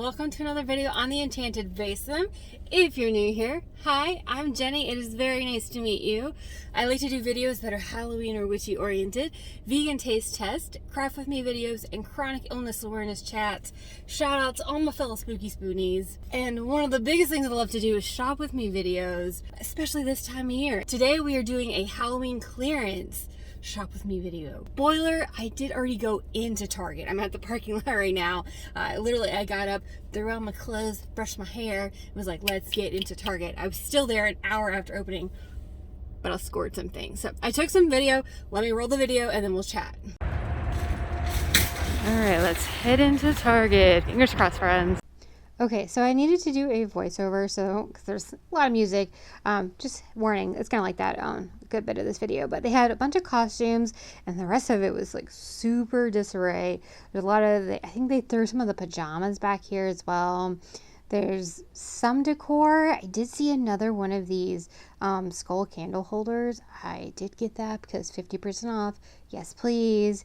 welcome to another video on the Enchanted Vasen. If you're new here, hi, I'm Jenny. It is very nice to meet you. I like to do videos that are Halloween or witchy oriented, vegan taste test, craft with me videos, and chronic illness awareness chats. Shout out to all my fellow spooky spoonies. And one of the biggest things I love to do is shop with me videos, especially this time of year. Today we are doing a Halloween clearance shop with me video. Spoiler, I did already go into Target. I'm at the parking lot right now. Literally, I got up, threw on my clothes, brushed my hair, and was like, let's get into Target. I was still there an hour after opening, but I scored some things. So I took some video. Let me roll the video and then we'll chat. All right, let's head into Target. Fingers crossed, friends. Okay, so I needed to do a voiceover, so because there's a lot of music, just warning, it's kind of like that on a good bit of this video, but they had a bunch of costumes, and the rest of it was like super disarray. There's a lot of, I think they threw some of the pajamas back here as well. There's some decor. I did see another one of these skull candle holders. I did get that because 50% off. Yes, please.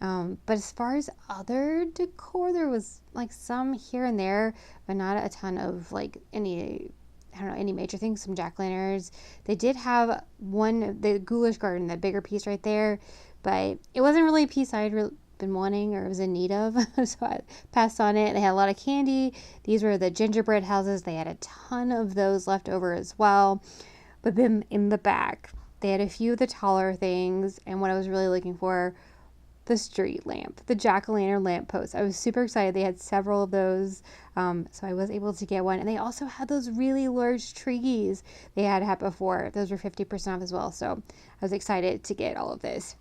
But as far as other decor, there was like some here and there, but not a ton of like any major things. Some jack-o'-lanterns. They did have one, the Ghoulish Garden, that bigger piece right there, but it wasn't really a piece I'd been wanting or was in need of, so I passed on it. They had a lot of candy. These were the gingerbread houses. They had a ton of those left over as well. But then in the back, they had a few of the taller things, and what I was really looking for, the street lamp, the jack-o'-lantern lamp post. I was super excited. They had several of those, so I was able to get one. And they also had those really large trees they had before. Those were 50% off as well, so I was excited to get all of this.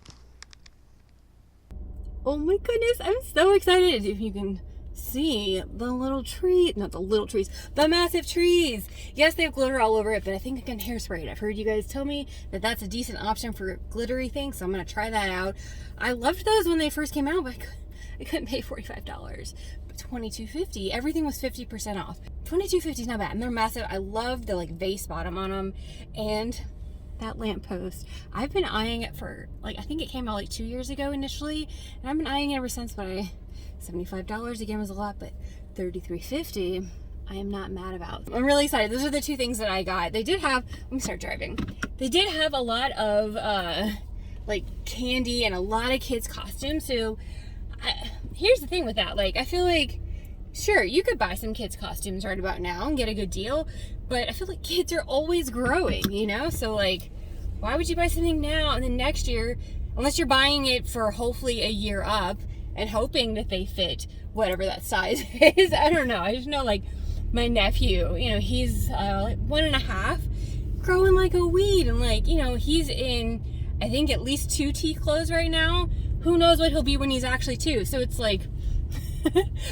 Oh my goodness, I'm so excited. If you can see the little tree, not the little trees, the massive trees. Yes, they have glitter all over it, but I think I can hairspray it. I've heard you guys tell me that that's a decent option for glittery things, so I'm going to try that out. I loved those when they first came out, but I couldn't pay $45. But $22.50, everything was 50% off. $22.50 is not bad, and they're massive. I love the like vase bottom on them, and that lamppost. I've been eyeing it for like, I think it came out like 2 years ago initially, and I've been eyeing it ever since, but $75 again was a lot, but $33.50 I am not mad about. I'm really excited. Those are the two things that I got. They did have, let me start driving. They did have a lot of like candy and a lot of kids costumes. So here's the thing with that. Like, I feel like, sure, you could buy some kids costumes right about now and get a good deal, but I feel like kids are always growing, you know? So like, why would you buy something now and then next year, unless you're buying it for hopefully a year up and hoping that they fit whatever that size is. I don't know. I just know, like, my nephew, you know, he's like 1.5, growing like a weed, and like, you know, he's in, I think, at least 2 teeth clothes right now. Who knows what he'll be when he's actually 2? So it's like,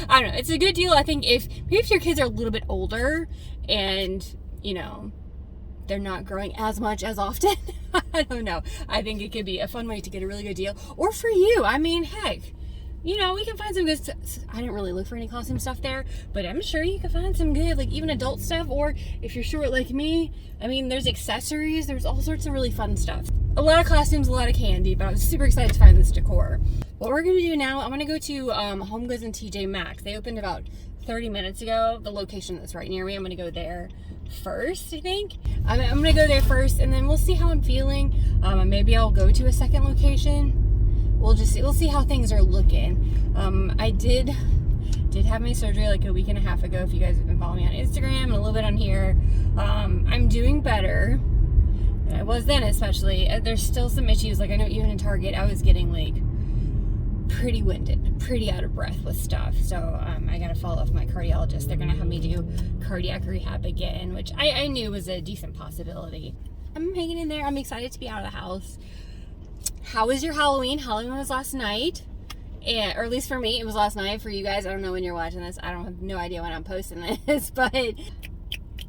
I don't know. It's a good deal. I think maybe if your kids are a little bit older and, you know, they're not growing as much as often. I don't know. I think it could be a fun way to get a really good deal. Or for you. I mean, heck, you know, we can find some good stuff. I didn't really look for any costume stuff there, but I'm sure you can find some good, like, even adult stuff, or if you're short like me, I mean, there's accessories, there's all sorts of really fun stuff. A lot of costumes, a lot of candy, but I was super excited to find this decor. What we're going to do now, I'm going to go to HomeGoods and TJ Maxx. They opened about 30 minutes ago, the location that's right near me. I'm going to go there first, I think. I'm going to go there first, and then we'll see how I'm feeling. Maybe I'll go to a second location. We'll see how things are looking. I did have my surgery like a week and a half ago, if you guys have been following me on Instagram and a little bit on here. I'm doing better than I was then, especially. There's still some issues. Like, I know even in Target, I was getting like pretty winded, pretty out of breath with stuff. So I gotta follow up with my cardiologist. They're gonna have me do cardiac rehab again, which I knew was a decent possibility. I'm hanging in there. I'm excited to be out of the house. How was your Halloween? Halloween was last night, or at least for me, it was last night. For you guys, I don't know when you're watching this. I don't have no idea when I'm posting this, but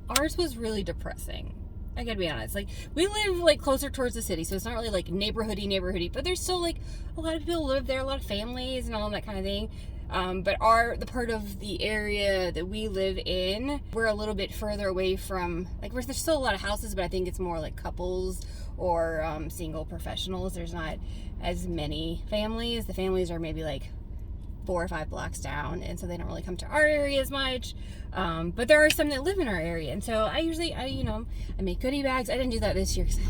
ours was really depressing. I gotta be honest. Like, we live like closer towards the city, so it's not really like neighborhoody, but there's still like a lot of people live there, a lot of families and all that kind of thing. But the part of the area that we live in, we're a little bit further away from, like, there's still a lot of houses, but I think it's more like couples or single professionals. There's not as many families. The families are maybe like 4 or 5 blocks down, and so they don't really come to our area as much. But there are some that live in our area, and so I make goodie bags. I didn't do that this year because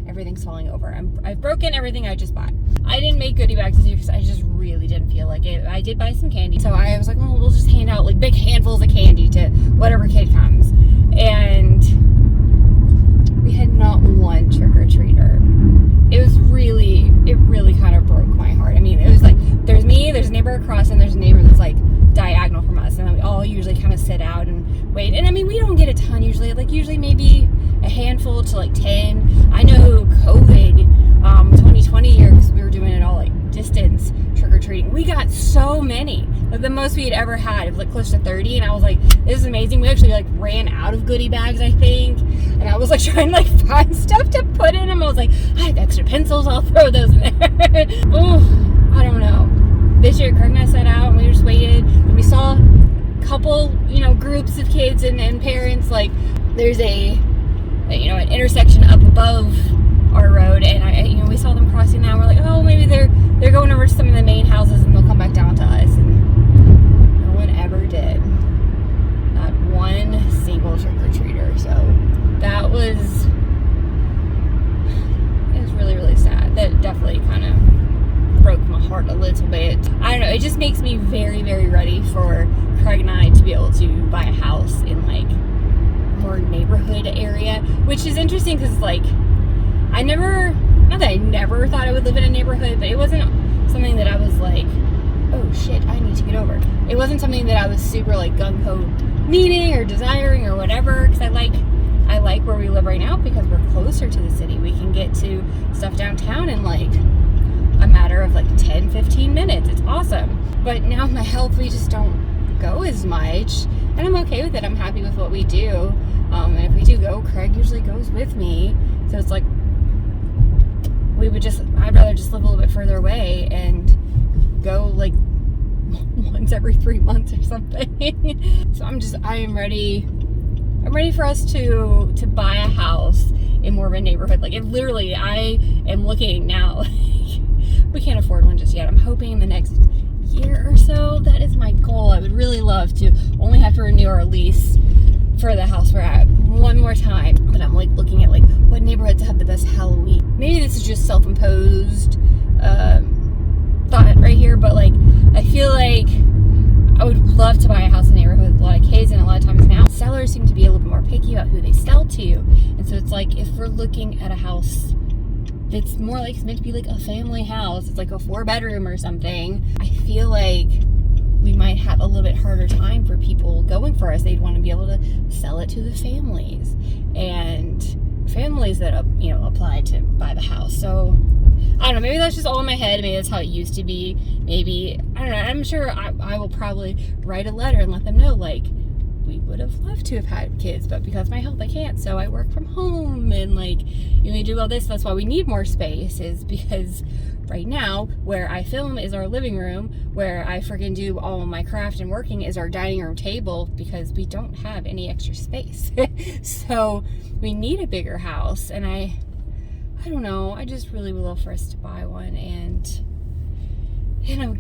everything's falling over. I've broken everything I just bought. I didn't make goodie bags this year because I just really didn't feel like it. I did buy some candy, so I was like, well, we'll just hand out like big handfuls of candy to whatever kid comes. And we had not one trick-or-treater. It really kind of broke my heart. I mean, it was like, there's me, there's a neighbor across, and there's a neighbor that's like diagonal from us, and then we all usually kind of sit out and wait. And I mean, we don't get a ton usually, like usually maybe a handful to like 10. I know COVID, 2020 year, because we were doing it all like distance trick-or-treating, we got so many, like the most we had ever had. It was like close to 30, and I was like, this is amazing. We actually like ran out of goodie bags, I think, and I was like trying to like find stuff to put in them. I was like, I have extra pencils, I'll throw those in there. Oh, I don't know. This year Craig and I set out and we just waited, and we saw a couple groups of kids and parents. Like there's an intersection up above our road, and we saw them crossing that. We're like, oh, maybe they're going over to some of the main houses and they'll come back down to us. And no one ever did. Not one single trick-or-treater. So it was really, really sad. That definitely kind of broke my heart a little bit. I don't know, it just makes me very, very ready for Craig and I to be able to buy a house in like more neighborhood area, which is interesting because like not that I never thought I would live in a neighborhood, but it wasn't something that I was like, oh shit, I need to get over. It wasn't something that I was super like gung-ho needing or desiring or whatever, because I like where we live right now because we're closer to the city. We can get to stuff downtown in like a matter of like 10-15 minutes. It's awesome. But now my health, we just don't go as much, and I'm okay with it. I'm happy with what we do. And if we do go, Craig usually goes with me. So it's like I'd rather just live a little bit further away and go like once every 3 months or something. So I am ready. I'm ready for us to buy a house in more of a neighborhood. Like it literally, I am looking now. We can't afford one just yet. I'm hoping in the next year or so. That is my goal. I would really love to only have to renew our lease for the house we're at one more time. But I'm like looking at like what neighborhoods have the best Halloween. Maybe this is just self-imposed thought right here, but like I feel like I would love to buy a house in a neighborhood with a lot of kids, and a lot of times now sellers seem to be a little bit more picky about who they sell to. And so it's like if we're looking at a house that's more like it's meant to be like a family house, it's like a 4-bedroom or something, I feel like we might have a little bit harder time for people going for us. They'd want to be able to sell it to the families and families that apply to buy the house. So I don't know, maybe that's just all in my head. Maybe that's how it used to be. Maybe, I don't know, I'm sure I will probably write a letter and let them know, like, we would have loved to have had kids, but because of my health I can't, so I work from home, and like, we do all this. That's why we need more space, is because right now where I film is our living room, where I freaking do all of my craft and working is our dining room table, because we don't have any extra space. So we need a bigger house, and I don't know, I just really would love for us to buy one, and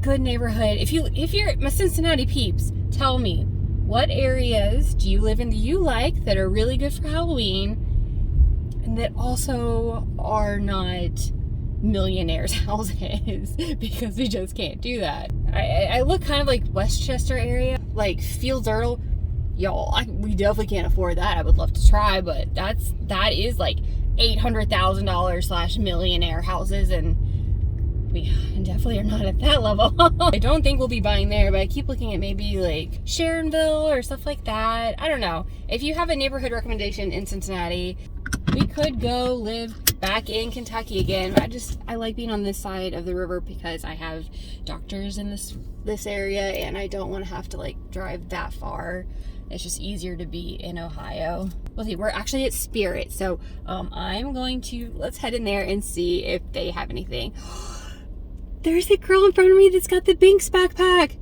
good neighborhood. If you're my Cincinnati peeps, tell me, what areas do you live in that you like that are really good for Halloween and that also are not millionaires' houses? Because we just can't do that. I look kind of like Westchester area, like Fields Earl. Y'all, we definitely can't afford that. I would love to try, but that is like $800,000 / millionaire houses, and we definitely are not at that level. I don't think we'll be buying there, but I keep looking at maybe like Sharonville or stuff like that. I don't know. If you have a neighborhood recommendation in Cincinnati, we could go live back in Kentucky again. I like being on this side of the river because I have doctors in this area, and I don't want to have to like drive that far. It's just easier to be in Ohio. Let's see, we're actually at Spirit, so let's head in there and see if they have anything. There's a girl in front of me that's got the Binks backpack.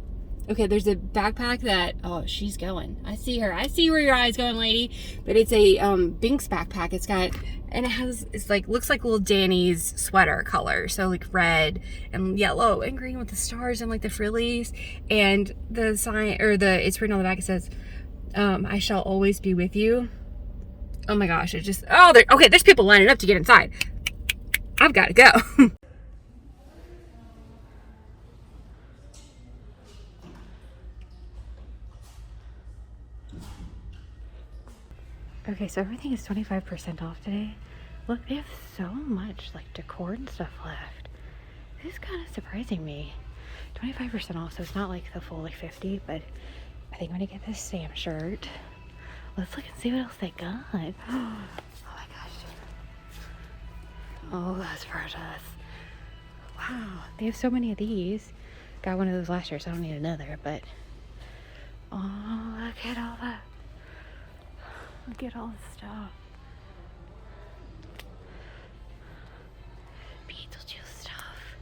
Okay, there's a backpack that, oh, she's going. I see her. I see where your eye's going, lady. But it's a Binks backpack. It's got, and it's like, looks like little Danny's sweater color. So like red and yellow and green with the stars and like the frillies. And the sign, or it's written on the back, it says, I shall always be with you. Oh my gosh, it just, oh, okay, there's people lining up to get inside. I've got to go. Okay, so everything is 25% off today. Look, they have so much like decor and stuff left. This is kind of surprising me. 25% off, so it's not like the full like 50, but I think I'm gonna get this Sam shirt. Let's look and see what else they got. Oh my gosh. Oh, that's precious. Wow, they have so many of these. Got one of those last year, so I don't need another, but oh, look at all that. Look at all this stuff. Beetlejuice stuff.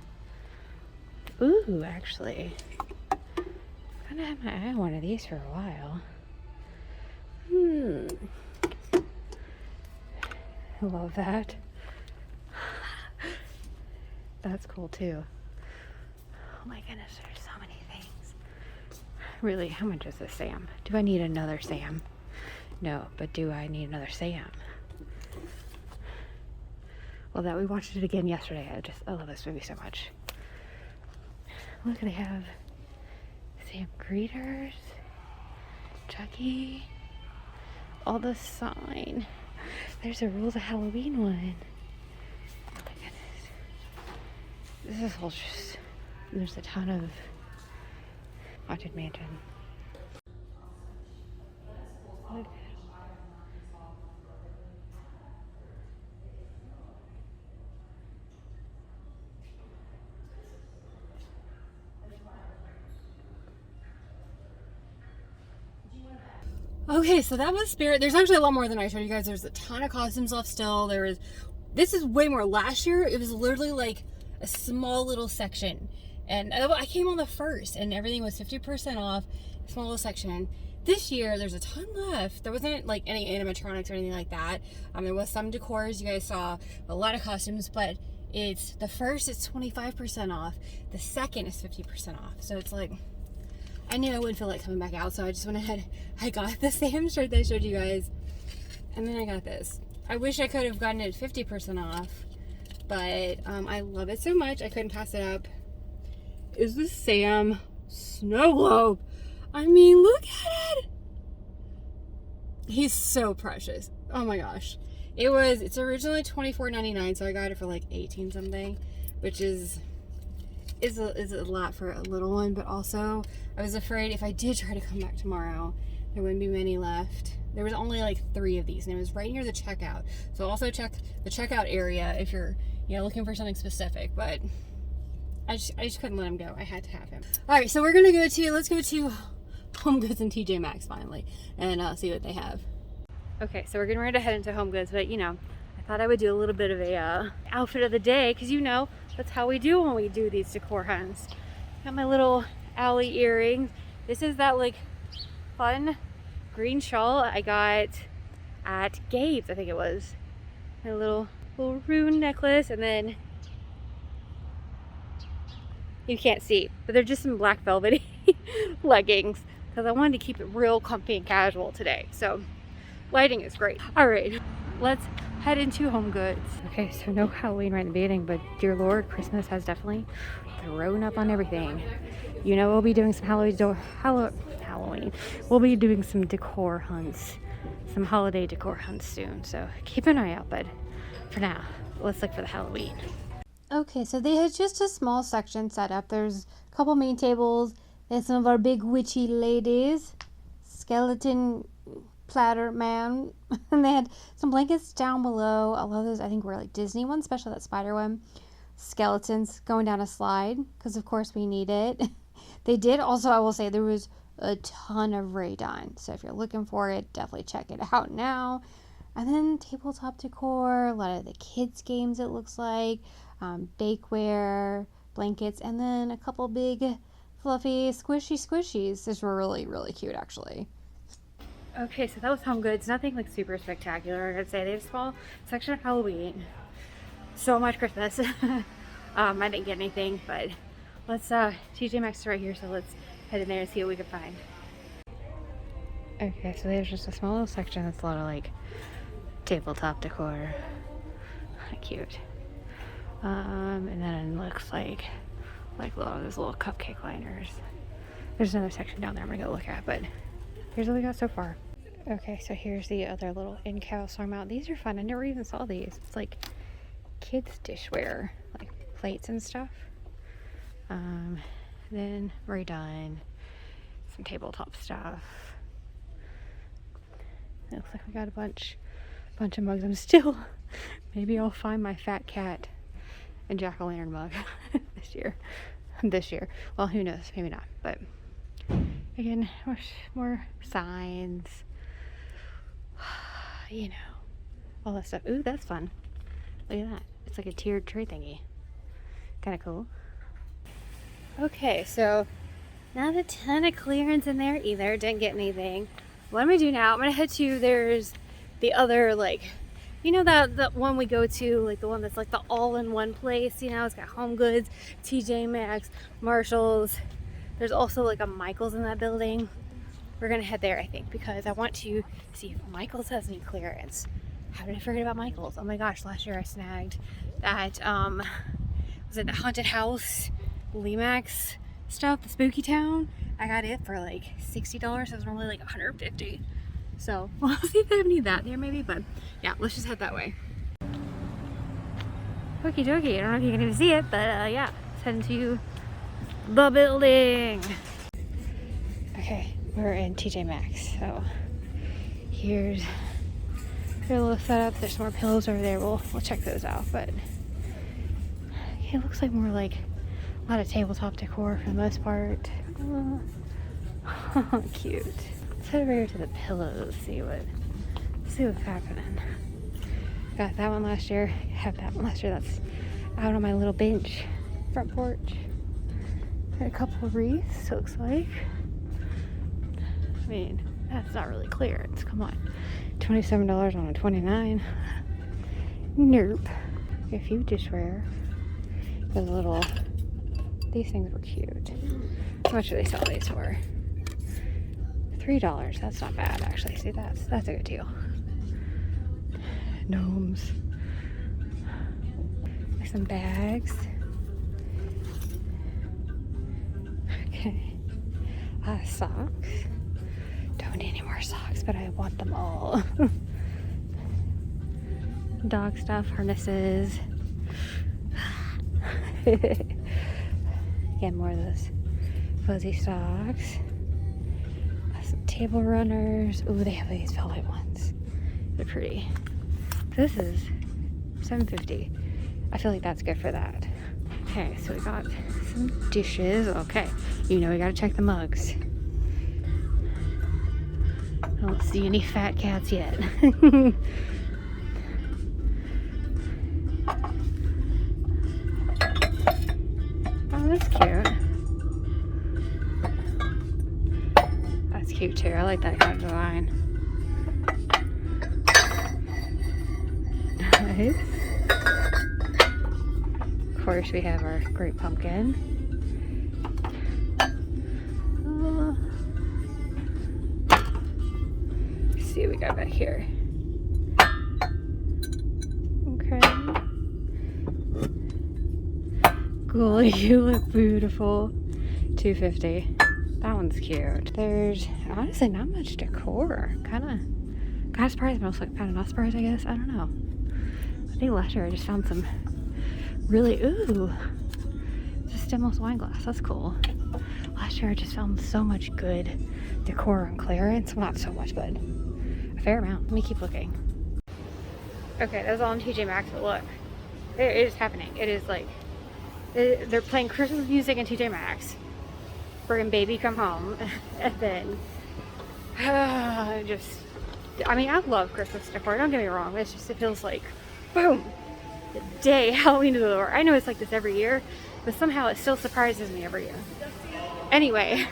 Ooh, actually. Kinda had my eye on one of these for a while. I love that. That's cool too. Oh my goodness, there's so many things. Really, how much is this Sam? Do I need another Sam? No, but do I need another Sam? Well, that we watched it again yesterday. I love this movie so much. Look, they have Sam Greeters, Chucky, all the sign. There's a Rules of Halloween one. Oh my goodness. This is all just, there's a ton of Haunted Mansion. Look. Okay, so that was Spirit. There's actually a lot more than I showed you guys. There's a ton of costumes left still. This is way more. Last year, it was literally like a small little section. And I came on the first and everything was 50% off, small little section. This year, there's a ton left. There wasn't like any animatronics or anything like that. There was some decors you guys saw, a lot of costumes, but it's the first, it's 25% off. The second is 50% off. So it's like, I knew I wouldn't feel like coming back out, so I just went ahead. I got the same shirt that I showed you guys, and then I got this. I wish I could have gotten it 50% off, but I love it so much I couldn't pass it up. Is this Sam snow globe? I mean, look at it. He's so precious. Oh my gosh. It's originally $24.99, so I got it for like 18 something, which is a lot for a little one, but also I was afraid if I did try to come back tomorrow, there wouldn't be many left. There was only like 3 of these, and it was right near the checkout. So also check the checkout area if you're looking for something specific, but I just couldn't let him go. I had to have him. All right, so let's go to HomeGoods and TJ Maxx finally and see what they have. Okay, so we're getting ready to head into HomeGoods, but I thought I would do a little bit of a outfit of the day, because that's how we do when we do these decor hunts. Got my little Alley earrings. This is that like fun green shawl I got at Gabe's, I think it was. My little rune necklace, and then you can't see, but they're just some black velvety leggings, because I wanted to keep it real comfy and casual today. So lighting is great. All right, let's head into HomeGoods. Okay, so no Halloween right in the beginning, but dear Lord, Christmas has definitely thrown up on everything. We'll be doing some Halloween. We'll be doing some decor hunts, some holiday decor hunts soon. So keep an eye out, but for now, let's look for the Halloween. Okay, so they had just a small section set up. There's a couple main tables. There's some of our big witchy ladies. Skeleton platter man. And they had some blankets down below. A lot of those I think were like Disney ones, especially that spider one. Skeletons going down a slide, because of course we need it. They did also, I will say, there was a ton of Raydon, so if you're looking for it, definitely check it out now. And then tabletop decor, a lot of the kids games, it looks like, bakeware, blankets, and then a couple big fluffy, squishy squishies. These were really, really cute, actually. Okay, so that was HomeGoods. Nothing like super spectacular, I'd say. They have a small section of Halloween. So much Christmas. I didn't get anything, but let's, TJ Maxx is right here, so let's head in there and see what we can find. Okay, so there's just a small little section that's a lot of like tabletop decor. Cute. And then it looks like a lot of those little cupcake liners. There's another section down there I'm gonna go look at, but here's what we got so far. Okay, so here's the other little in-cow song mount. These are fun. I never even saw these. It's like kids dishware, like plates and stuff. Then we're done. Some tabletop stuff. It looks like we got a bunch of mugs. I'm still, maybe I'll find my fat cat and jack-o'-lantern mug this year. Well, who knows, maybe not, but again, more signs, you know, all that stuff. Ooh, that's fun. Look at that. It's like a tiered tray thingy. Kind of cool. Okay, so not a ton of clearance in there either. Didn't get anything. What I'm gonna do now, I'm gonna head to, there's the other, like, you know, that one we go to, like the one that's like the all-in-one place, you know, it's got HomeGoods, TJ Maxx, Marshalls. There's also like a Michael's in that building. We're gonna head there, I think, because I want to see if Michael's has any clearance. How did I forget about Michael's? Oh my gosh, last year I snagged that, was it the Haunted House, Maxx stuff, the Spooky Town? I got it for like $60. It was normally like $150. So we'll see if they have any of that there maybe, but yeah, let's just head that way. Okie dokie, I don't know if you can even see it, but yeah, let's head into the building. Okay, we're in TJ Maxx, so here's a little setup. There's some more pillows over there. We'll check those out, but it looks like more like a lot of tabletop decor for the most part. Cute. Let's head over here to the pillows, see what's happening. Got that one last year. Have that one last year. That's out on my little bench, front porch. Got a couple of wreaths, it looks like. I mean, that's not really clearance. Come on, $27 on a $29. Nope. A few dishware. Those little. These things were cute. How much do they sell these for? $3. That's not bad, actually. See, that's a good deal. Gnomes. Some bags. Okay. Socks. Don't need any more socks, but I want them all. Dog stuff, harnesses. Again, more of those fuzzy socks. Some table runners. Ooh, they have these velvet ones. They're pretty. This is $7.50. I feel like that's good for that. Okay, so we got some dishes. Okay, you know we gotta check the mugs. I don't see any fat cats yet. Oh, that's cute. That's cute too. I like that kind of design. Nice. Of course, we have our great pumpkin. Let's see what we got back here. Okay. Cool, you look beautiful. $2.50. That one's cute. There's honestly not much decor. Kind of surprised, but also kind of not surprised, I guess. I don't know. I think last year I just found some really, ooh, it's a stemless wine glass. That's cool. Last year I just found so much good decor on clearance. Well, not so much, but a fair amount. Let me keep looking. Okay, that was all in TJ Maxx, but look, it is happening. It is like, they're playing Christmas music in TJ Maxx. Friggin' Baby Come Home. And then, I mean, I love Christmas decor, don't get me wrong. It feels like, boom, the day Halloween is over. I know it's like this every year, but somehow it still surprises me every year. Anyway,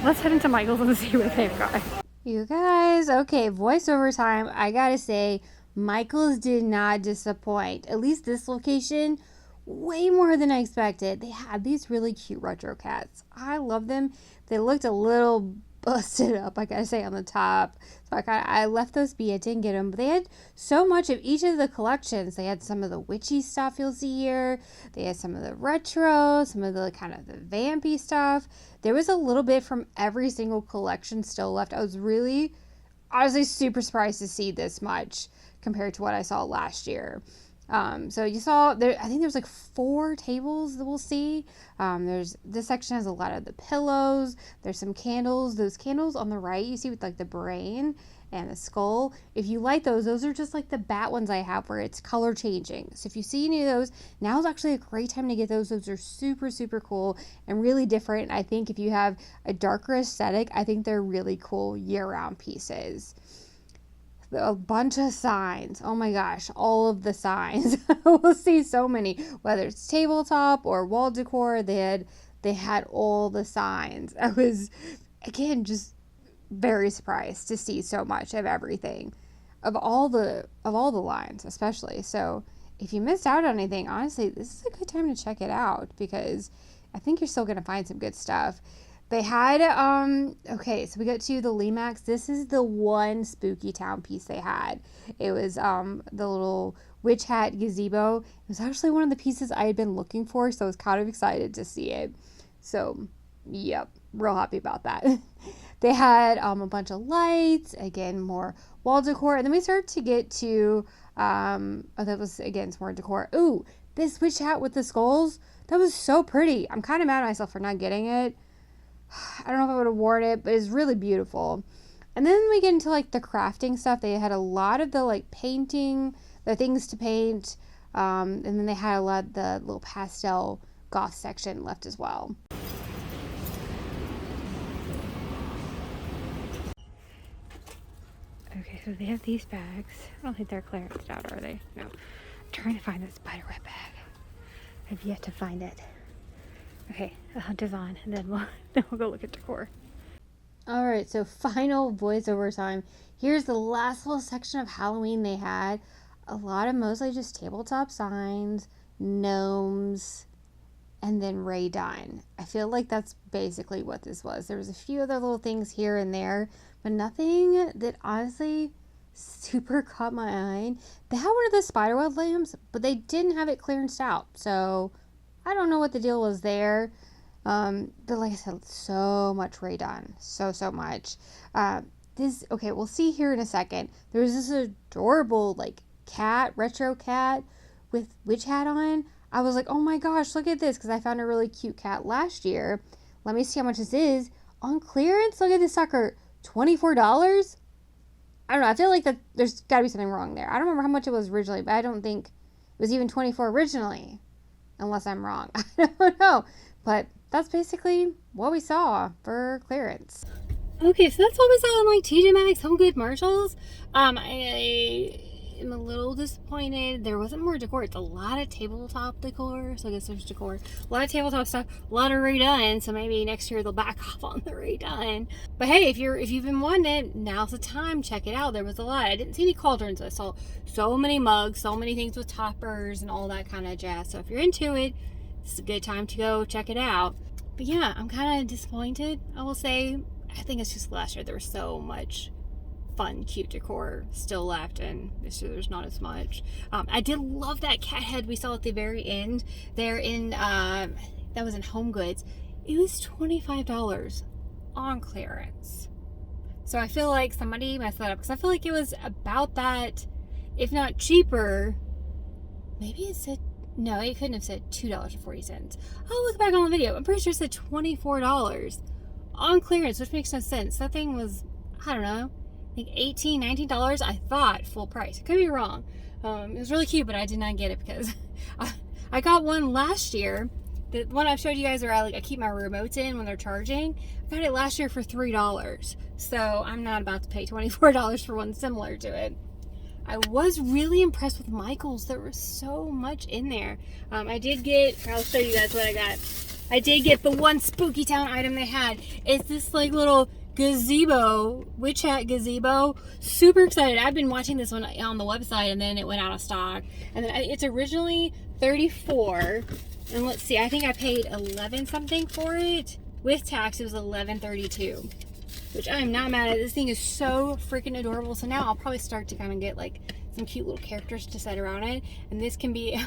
let's head into Michael's and see what they've got. You guys, okay, voiceover time. I gotta say, Michael's did not disappoint. At least this location, way more than I expected. They had these really cute retro cats. I love them. They looked a little busted up, I gotta say, on the top. So I left those be. I didn't get them. But they had so much of each of the collections. They had some of the witchy stuff you'll see here. They had some of the retro, some of the kind of the vampy stuff. There was a little bit from every single collection still left. I was really, honestly, super surprised to see this much compared to what I saw last year. So you saw there, I think there's like 4 tables that we'll see. There's, this section has a lot of the pillows. There's some candles. Those candles on the right, you see with like the brain and the skull. If you like those are just like the bat ones I have where it's color changing. So if you see any of those, now is actually a great time to get those. Those are super, super cool and really different. I think if you have a darker aesthetic, I think they're really cool year-round pieces. A bunch of signs. Oh my gosh, all of the signs. We'll see so many, whether it's tabletop or wall decor. They had all the signs. I was, again, just very surprised to see so much of everything, of all the lines, especially. So if you missed out on anything, honestly, this is a good time to check it out because I think you're still gonna find some good stuff. They had, okay, so we got to the Maxx. This is the one Spooky Town piece they had. It was the little witch hat gazebo. It was actually one of the pieces I had been looking for, so I was kind of excited to see it. So, yep, real happy about that. They had a bunch of lights, again, more wall decor. And then we started to get to, oh, that was, again, some more decor. Ooh, this witch hat with the skulls, that was so pretty. I'm kind of mad at myself for not getting it. I don't know if I would have worn it, but it's really beautiful. And then we get into like the crafting stuff. They had a lot of the like painting, the things to paint, and then they had a lot of the little pastel goth section left as well. Okay, so they have these bags. I don't think they're clearanced out, are they? No. I'm trying to find that spider web bag. I've yet to find it. Okay, the hunt is on, and then we'll go look at decor. All right, so final voiceover time. Here's the last little section of Halloween they had. A lot of mostly just tabletop signs, gnomes, and then Ray Dunn. I feel like that's basically what this was. There was a few other little things here and there, but nothing that honestly super caught my eye. They had one of the spiderweb lamps, but they didn't have it clearanced out, so I don't know what the deal was there. But like I said, so much Ray Dunn. So much. Okay, we'll see here in a second. There's this adorable, like, cat, retro cat with witch hat on. I was like, oh my gosh, look at this, because I found a really cute cat last year. Let me see how much this is. On clearance, look at this sucker. $24? I don't know. I feel like that there's got to be something wrong there. I don't remember how much it was originally, but I don't think it was even $24 originally. Unless I'm wrong. I don't know. But that's basically what we saw for clearance. Okay, so that's what we saw on like TJ Maxx, HomeGoods, Marshalls. I am a little disappointed. There wasn't more decor. It's a lot of tabletop decor. So I guess there's decor. A lot of tabletop stuff. A lot of Ray Dunn. So maybe next year they'll back off on the Ray Dunn. But hey, if you've been wanting it, now's the time. Check it out. There was a lot. I didn't see any cauldrons. I saw so many mugs, so many things with toppers and all that kind of jazz. So if you're into it, this is a good time to go check it out. But yeah, I'm kind of disappointed, I will say. I think it's just last year there was so much fun, cute decor still left, and this year there's not as much. I did love that cat head we saw at the very end there in, that was in HomeGoods. It was $25 on clearance. So I feel like somebody messed that up, because I feel like it was about that, if not cheaper. Maybe it said, no, it couldn't have said $2.40. I'll look back on the video. I'm pretty sure it said $24 on clearance, which makes no sense. That thing was, I don't know, I think $18, $19. I thought full price. I could be wrong. It was really cute, but I did not get it because I got one last year. The one I've showed you guys where I keep my remotes in when they're charging. I got it last year for $3. So I'm not about to pay $24 for one similar to it. I was really impressed with Michael's. There was so much in there. I did get, I'll show you guys what I got. I did get the one Spooky Town item they had. It's this like little gazebo, witch hat gazebo. Super excited. I've been watching this one on the website and then it went out of stock. And then it's originally $34. And let's see, I think I paid 11 something for it. With tax, it was $11.32. Which I am not mad at. This thing is so freaking adorable. So now I'll probably start to kind of get like some cute little characters to set around it. And this can be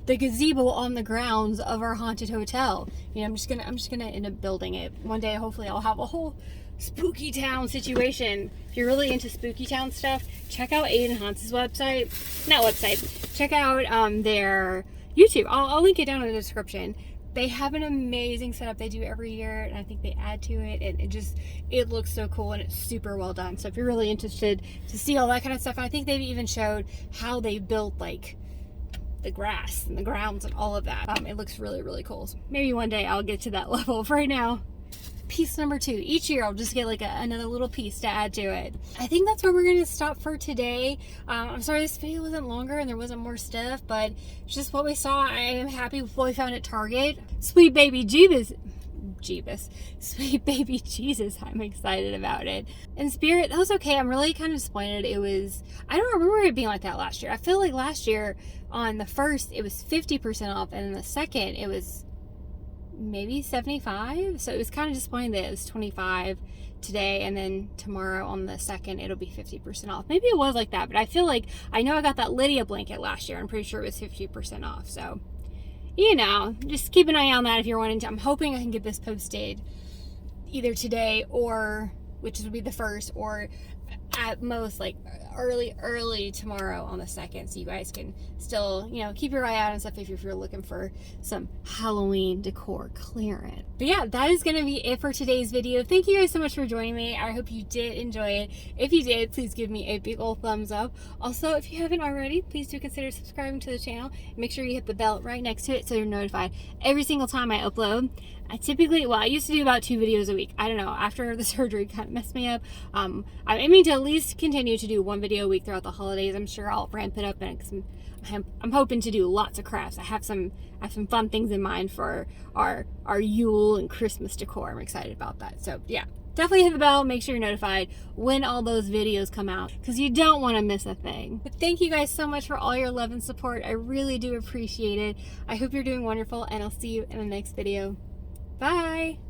the gazebo on the grounds of our haunted hotel. You know, I'm just gonna end up building it. One day, hopefully, I'll have a whole Spooky Town situation. If you're really into Spooky Town stuff, check out Aiden Haunts' website. Not website. Check out their YouTube. I'll link it down in the description. They have an amazing setup they do every year, and I think they add to it, and it looks so cool, and it's super well done. So if you're really interested to see all that kind of stuff, I think they've even showed how they built like the grass and the grounds and all of that. It looks really, really cool. So maybe one day I'll get to that level. For right now, piece number 2. Each year I'll just get like another little piece to add to it. I think that's where we're going to stop for today. I'm sorry this video wasn't longer and there wasn't more stuff, but it's just what we saw. I am happy with what we found at Target. Sweet baby Sweet baby Jesus, I'm excited about it. And Spirit, that was okay. I'm really kind of disappointed. I don't remember it being like that last year. I feel like last year on the first it was 50% off, and then the second it was maybe 75. So it was kind of disappointing that it was 25 today, and then tomorrow on the second it'll be 50% off. Maybe it was like that, but I feel like I know I got that Lydia blanket last year. I'm pretty sure it was 50% off. So you know, just keep an eye on that if you're wanting to. I'm hoping I can get this posted either today, or which would be the first, or at most like early tomorrow on the second, so you guys can still, you know, keep your eye out and stuff if you're looking for some Halloween decor clearance. But yeah, that is gonna be it for today's video. Thank you guys so much for joining me. I hope you did enjoy it. If you did, please give me a big old thumbs up. Also, if you haven't already, please do consider subscribing to the channel and make sure you hit the bell right next to it so you're notified every single time I upload. I used to do about 2 videos a week. I don't know, after the surgery kind of messed me up. I'm aiming to at least continue to do 1 video a week throughout the holidays. I'm sure I'll ramp it up, and I'm hoping to do lots of crafts. I have some fun things in mind for our Yule and Christmas decor. I'm excited about that. So yeah, definitely hit the bell. Make sure you're notified when all those videos come out, because you don't want to miss a thing. But thank you guys so much for all your love and support. I really do appreciate it. I hope you're doing wonderful, and I'll see you in the next video. Bye!